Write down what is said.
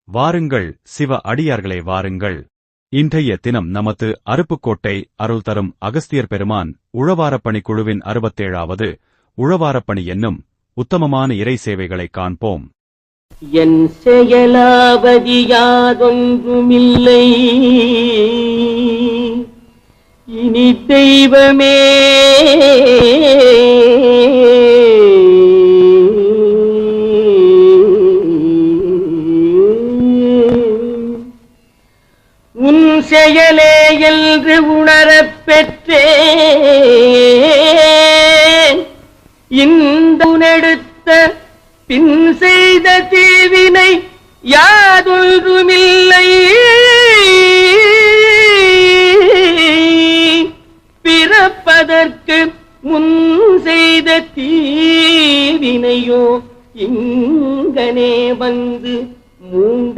வாருங்கள் சிவ அடியார்களே வாருங்கள். இன்றைய தினம் நமது அருப்புக்கோட்டை அருள் தரும் அகஸ்தியர் பெருமான் உழவாரப்பணி குழுவின் 67வது உழவாரப்பணி என்னும் உத்தமமான இறை சேவைகளை காண்போம். என் செயலாவது யாதொன்றுமில்லை, இனி தெய்வமே உன் செயலே என்று உணரப் பெற்றேன். இந்த உனெடுத்த பின் செய்த தீவினை யாதொன்றுமில்லை, பிறப்பதற்கு முன் செய்த தீவினையோ இங்கனே வந்து மூண்ட